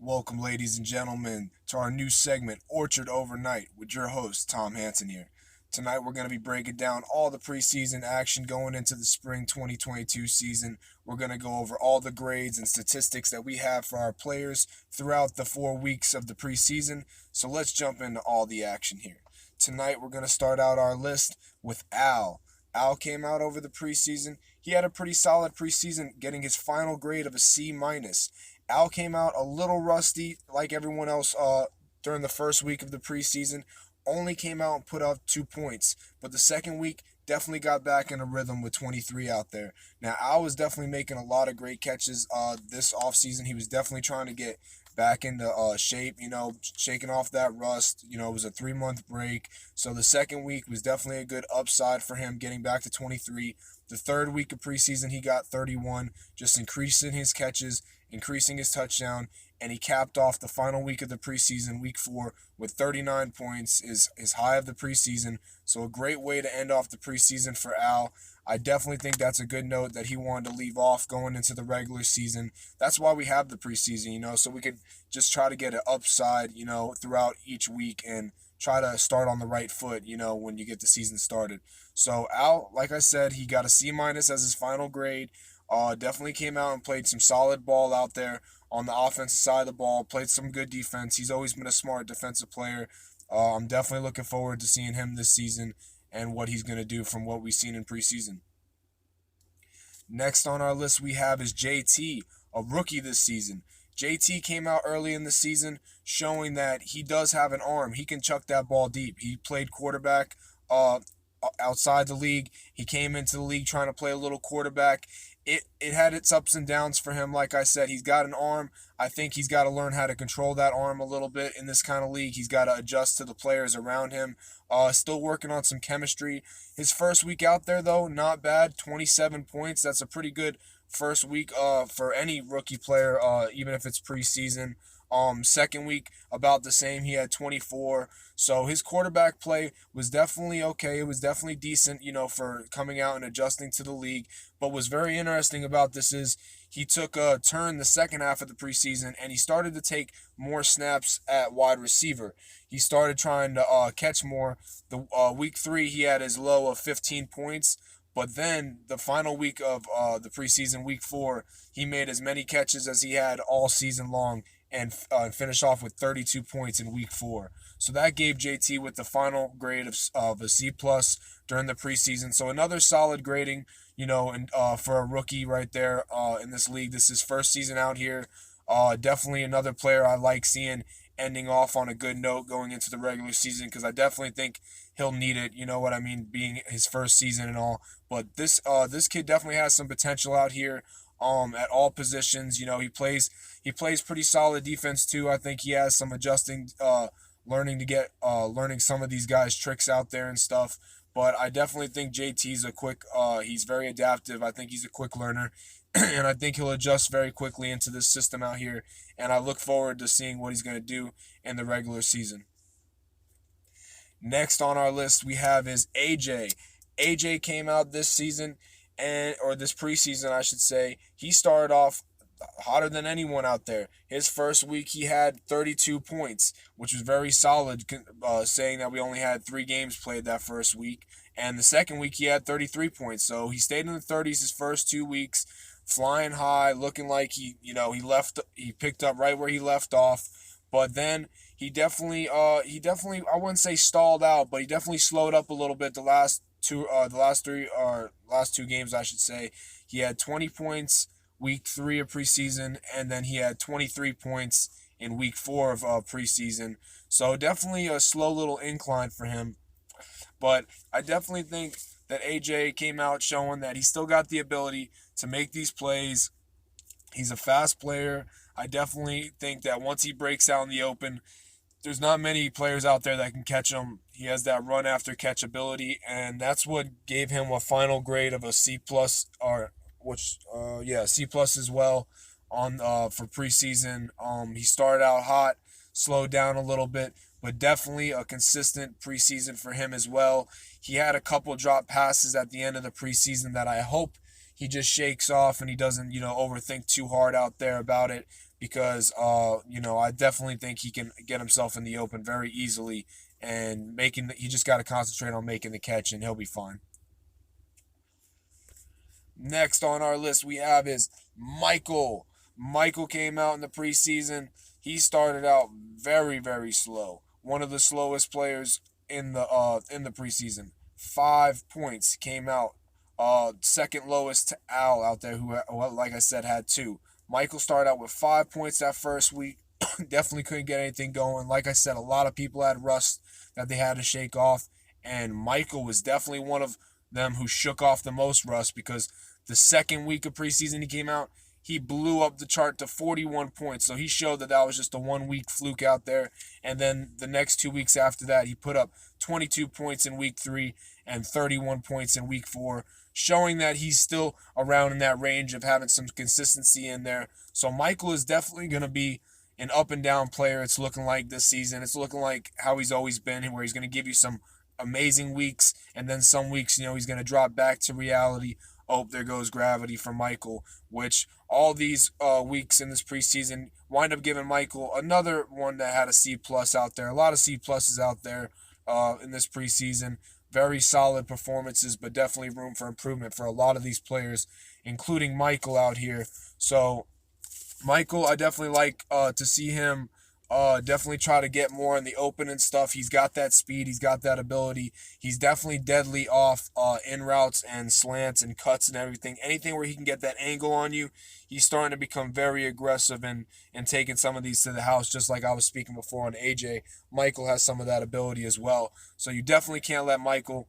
Welcome, ladies and gentlemen, to our new segment, Orchard Overnight, with your host, Tom Hanson here. Tonight, we're going to be breaking down all the preseason action going into the spring 2022 season. We're going to go over all the grades and statistics that we have for our players throughout the 4 weeks of the preseason. So let's jump into all the action here. Tonight, we're going to start out our list with Al. Al came out over the preseason. He had a pretty solid preseason, getting his final grade of a C minus. Al came out a little rusty, like everyone else, during the first week of the preseason. Only came out and put up 2 points, but the second week definitely got back in a rhythm with 23 out there. Now, Al was definitely making a lot of great catches this offseason. He was definitely trying to get back into shape, shaking off that rust. It was a 3-month break. So the second week was definitely a good upside for him, getting back to 23. The third week of preseason, he got 31, just increasing his catches, increasing his touchdown, and he capped off the final week of the preseason, week 4, with 39 points, his high of the preseason. So a great way to end off the preseason for Al. I definitely think that's a good note that he wanted to leave off going into the regular season. That's why we have the preseason, so we could just try to get an upside, throughout each week and try to start on the right foot, when you get the season started. So Al, like I said, he got a C minus as his final grade. Definitely came out and played some solid ball out there on the offensive side of the ball, played some good defense. He's always been a smart defensive player. I'm definitely looking forward to seeing him this season and what he's going to do from what we've seen in preseason. Next on our list we have is JT, a rookie this season. JT came out early in the season showing that he does have an arm. He can chuck that ball deep. He played quarterback outside the league. He came into the league trying to play a little quarterback. It had its ups and downs for him. Like I said, he's got an arm. I think he's got to learn how to control that arm a little bit in this kind of league. He's got to adjust to the players around him. Still working on some chemistry. His first week out there, though, not bad. 27 points. That's a pretty good first week for any rookie player, even if it's preseason. Second week, about the same. He had 24. So his quarterback play was definitely okay. It was definitely decent, for coming out and adjusting to the league. But what's very interesting about this is he took a turn the second half of the preseason and he started to take more snaps at wide receiver. He started trying to catch more. The week 3, he had his low of 15 points. But then the final week of the preseason, week 4, he made as many catches as he had all season long and finished off with 32 points in week 4. So that gave JT with the final grade of a C plus during the preseason. So another solid grading, and for a rookie right there in this league. This is his first season out here. Definitely another player I like seeing ending off on a good note going into the regular season because I definitely think he'll need it. You know what I mean, being his first season and all. But this kid definitely has some potential out here. At all positions, he plays pretty solid defense too. I think he has some adjusting, learning some of these guys' tricks out there and stuff. But I definitely think JT's he's very adaptive. I think he's a quick learner, and I think he'll adjust very quickly into this system out here. And I look forward to seeing what he's going to do in the regular season. Next on our list we have is AJ. AJ came out this season or this preseason, I should say. He started off hotter than anyone out there. His first week, he had 32 points, which was very solid, saying that we only had 3 games played that first week. And the second week, he had 33 points. So he stayed in the 30s his first 2 weeks, flying high, looking like he picked up right where he left off. But then he definitely, I wouldn't say stalled out, but he definitely slowed up a little bit the last 2 games, I should say. He had 20 points week 3 of preseason, and then he had 23 points in week 4 of preseason. So definitely a slow little incline for him. But I definitely think that AJ came out showing that he still got the ability to make these plays. He's a fast player. I definitely think that once he breaks out in the open, there's not many players out there that can catch him. He has that run after catch ability, and that's what gave him a final grade of a C plus, C plus as well on for preseason. He started out hot, slowed down a little bit, but definitely a consistent preseason for him as well. He had a couple drop passes at the end of the preseason that I hope he just shakes off and he doesn't, overthink too hard out there about it because, I definitely think he can get himself in the open very easily and he just got to concentrate on making the catch and he'll be fine. Next on our list we have is Michael. Michael came out in the preseason. He started out very, very slow. One of the slowest players in the preseason. 5 points came out. Second lowest to Al out there, who, like I said, had 2. Michael started out with 5 points that first week. Definitely couldn't get anything going. Like I said, a lot of people had rust that they had to shake off, and Michael was definitely one of them who shook off the most rust because the second week of preseason he came out, he blew up the chart to 41 points. So he showed that was just a 1 week fluke out there. And then the next 2 weeks after that, he put up 22 points in week 3 and 31 points in week 4, showing that he's still around in that range of having some consistency in there. So Michael is definitely going to be an up and down player. It's looking like this season. It's looking like how he's always been, where he's going to give you some amazing weeks, and then some weeks, he's going to drop back to reality. Oh, there goes gravity for Michael, which all these weeks in this preseason wind up giving Michael another one that had a C+ out there. A lot of C+ out there in this preseason. Very solid performances, but definitely room for improvement for a lot of these players, including Michael out here. So Michael, I definitely like to see him definitely try to get more in the open and stuff. He's got that speed. He's got that ability. He's definitely deadly off in routes and slants and cuts and everything. Anything where he can get that angle on you, he's starting to become very aggressive and taking some of these to the house, just like I was speaking before on AJ. Michael has some of that ability as well. So you definitely can't let Michael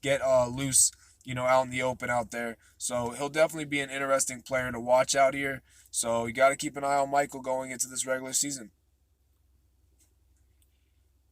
get loose, out in the open out there. So he'll definitely be an interesting player to watch out here. So you got to keep an eye on Michael going into this regular season.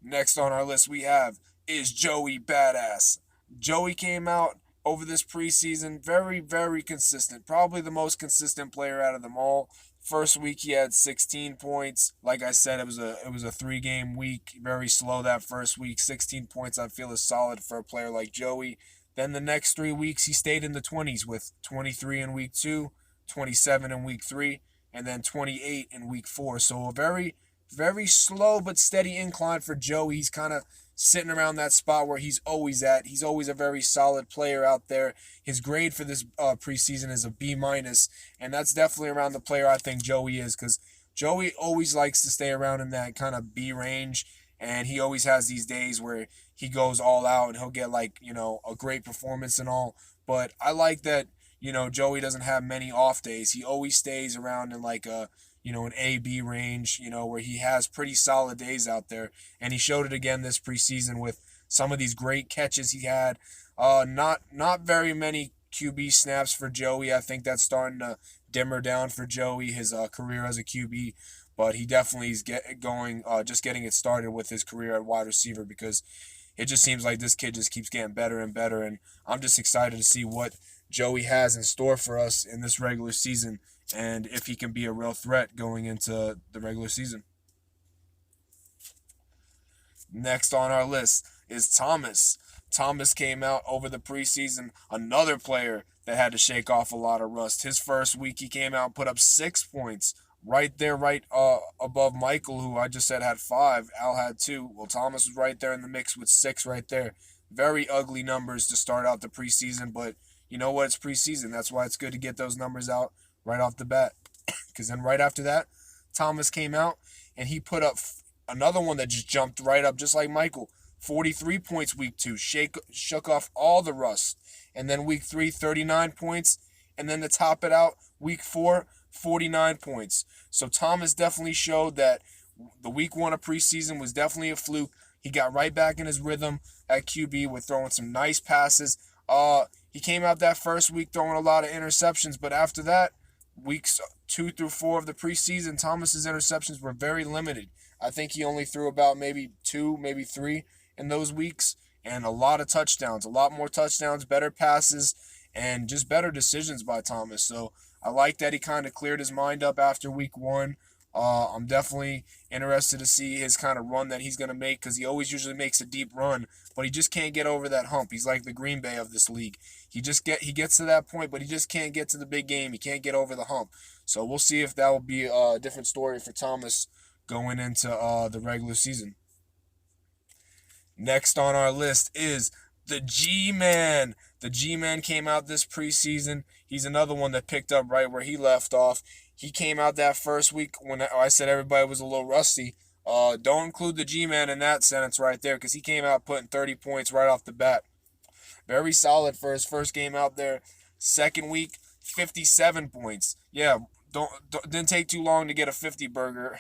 Next on our list we have is Joey Badass. Joey came out over this preseason very, very consistent. Probably the most consistent player out of them all. First week he had 16 points. Like I said, it was a 3-game week. Very slow that first week. 16 points I feel is solid for a player like Joey. Then the next 3 weeks he stayed in the 20s with 23 in week 2, 27 in week 3, and then 28 in week 4. So a very, very slow but steady incline for Joey. He's kind of sitting around that spot where he's always at. He's always a very solid player out there. His grade for this preseason is a B-, and that's definitely around the player I think Joey is, because Joey always likes to stay around in that kind of B range, and he always has these days where he goes all out and he'll get a great performance and all. But I like that, Joey doesn't have many off days. He always stays around in an A-B range, where he has pretty solid days out there. And he showed it again this preseason with some of these great catches he had. Not very many QB snaps for Joey. I think that's starting to dimmer down for Joey, his career as a QB. But he definitely is just getting it started with his career at wide receiver, because it just seems like this kid just keeps getting better and better. And I'm just excited to see what Joey has in store for us in this regular season, and if he can be a real threat going into the regular season. Next on our list is Thomas. Thomas came out over the preseason, another player that had to shake off a lot of rust. His first week he came out and put up 6 points, right there, right above Michael, who I just said had 5. Al had 2. Well, Thomas was right there in the mix with 6 right there. Very ugly numbers to start out the preseason, but you know what? It's preseason. That's why it's good to get those numbers out right off the bat. Because then right after that, Thomas came out and he put up another one that just jumped right up, just like Michael. 43 points week 2, shook off all the rust. And then week 3, 39 points. And then to top it out, week 4, 49 points. So Thomas definitely showed that the week 1 of preseason was definitely a fluke. He got right back in his rhythm at QB with throwing some nice passes. He came out that first week throwing a lot of interceptions, but after that, weeks 2 through 4 of the preseason, Thomas's interceptions were very limited. I think he only threw about maybe 2, maybe 3 in those weeks, and a lot of touchdowns, a lot more touchdowns, better passes, and just better decisions by Thomas. So I like that he kind of cleared his mind up after week 1. I'm definitely interested to see his kind of run that he's going to make because he always usually makes a deep run, but he just can't get over that hump. He's like the Green Bay of this league. He gets to that point, but he just can't get to the big game. He can't get over the hump. So we'll see if that will be a different story for Thomas going into the regular season. Next on our list is the G-Man. The G-Man came out this preseason. He's another one that picked up right where he left off. He came out that first week when I said everybody was a little rusty. Don't include the G-Man in that sentence right there because he came out putting 30 points right off the bat. Very solid for his first game out there. Second week, 57 points. Yeah, didn't take too long to get a 50 burger.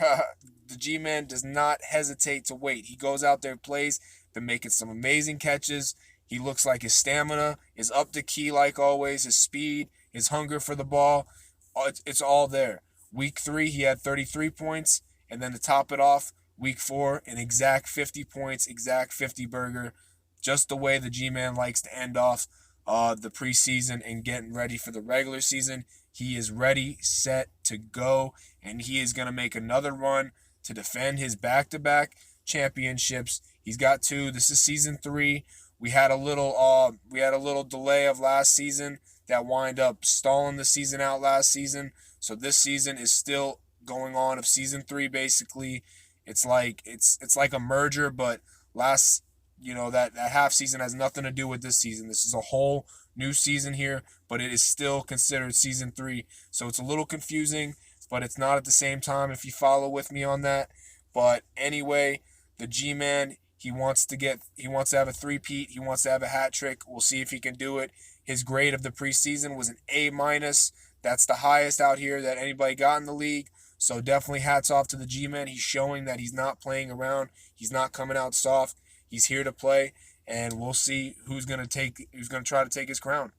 The G-Man does not hesitate to wait. He goes out there, plays, been making some amazing catches. He looks like his stamina is up to key like always. His speed, his hunger for the ball, it's all there. Week 3, he had 33 points. And then to top it off, week 4, an exact 50 points, exact 50 burger. Just the way the G-Man likes to end off the preseason and getting ready for the regular season. He is ready, set to go, and he is going to make another run to defend his back-to-back championships. He's got 2. This is season 3. We had a little delay of last season that wind up stalling the season out last season. So this season is still going on of season 3 basically. It's like a merger, but that half season has nothing to do with this season. This is a whole new season here, but it is still considered season 3. So it's a little confusing, but it's not at the same time if you follow with me on that. But anyway, the G-Man, he wants to have a three-peat. He wants to have a hat trick. We'll see if he can do it. His grade of the preseason was an A-. That's the highest out here that anybody got in the league. So definitely hats off to the G-Man. He's showing that he's not playing around. He's not coming out soft. He's here to play, and we'll see who's going to try to take his crown.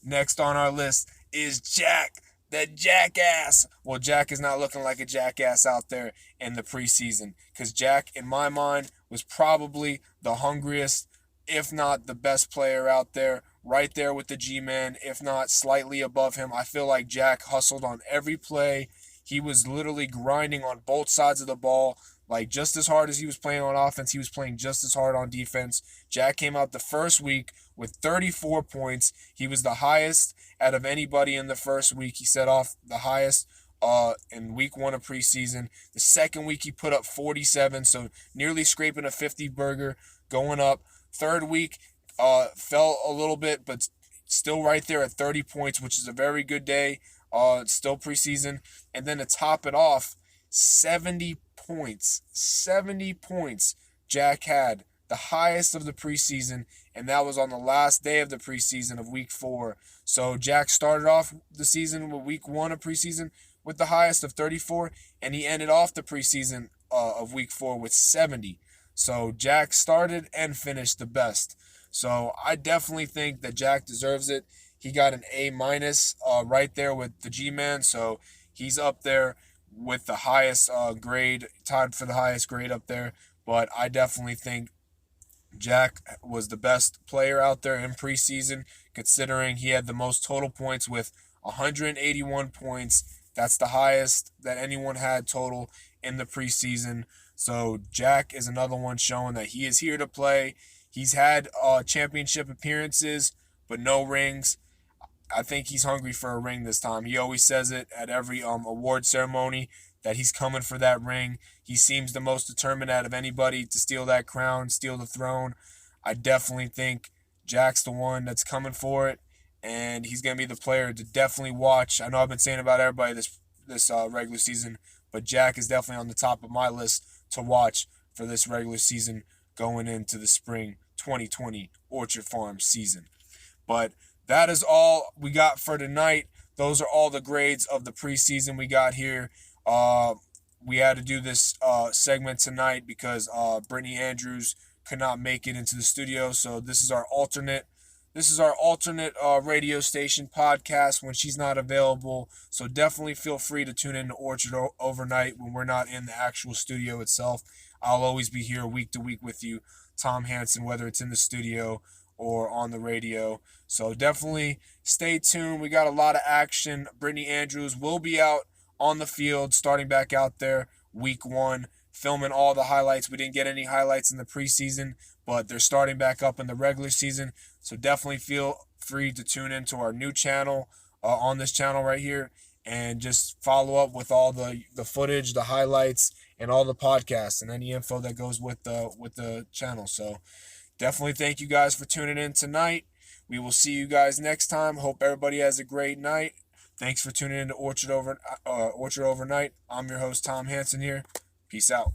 Next on our list is Jack, the jackass. Well, Jack is not looking like a jackass out there in the preseason because Jack, in my mind, was probably the hungriest, if not the best player out there, right there with the G-Man, if not slightly above him. I feel like Jack hustled on every play. He was literally grinding on both sides of the ball. Like, just as hard as he was playing on offense, he was playing just as hard on defense. Jack came out the first week with 34 points. He was the highest out of anybody in the first week. He set off the highest in week 1 of preseason. The second week, he put up 47, so nearly scraping a 50 burger, going up. Third week, fell a little bit, but still right there at 30 points, which is a very good day. Still preseason. And then to top it off, 70 points. 70 points Jack had, the highest of the preseason, and that was on the last day of the preseason of week 4. So Jack started off the season with week 1 of preseason with the highest of 34, and he ended off the preseason of week 4 with 70. So Jack started and finished the best. So I definitely think that Jack deserves it. He got an A- right there with the G-Man, so he's up there with the highest grade, tied for the highest grade up there. But I definitely think Jack was the best player out there in preseason, considering he had the most total points with 181 points. That's the highest that anyone had total in the preseason. So Jack is another one showing that he is here to play. He's had championship appearances, but no rings. I think he's hungry for a ring this time. He always says it at every award ceremony that he's coming for that ring. He seems the most determined out of anybody to steal that crown, steal the throne. I definitely think Jack's the one that's coming for it, and he's going to be the player to definitely watch. I know I've been saying about everybody this regular season, but Jack is definitely on the top of my list to watch for this regular season going into the spring 2020 Orchard Farm season. But that is all we got for tonight. Those are all the grades of the preseason we got here. We had to do this segment tonight because Brittany Andrews could not make it into the studio. So this is our alternate radio station podcast when she's not available. So definitely feel free to tune in to Orchard overnight when we're not in the actual studio itself. I'll always be here week to week with you, Tom Hanson, whether it's in the studio or on the radio. So definitely stay tuned. We got a lot of action. Brittany Andrews will be out on the field, starting back out there week 1, filming all the highlights. We didn't get any highlights in the preseason, but they're starting back up in the regular season. So definitely feel free to tune into our new channel on this channel right here, and just follow up with all the footage, the highlights, and all the podcasts and any info that goes with the channel. So definitely thank you guys for tuning in tonight. We will see you guys next time. Hope everybody has a great night. Thanks for tuning in to Orchard Overnight. I'm your host, Tom Hanson here. Peace out.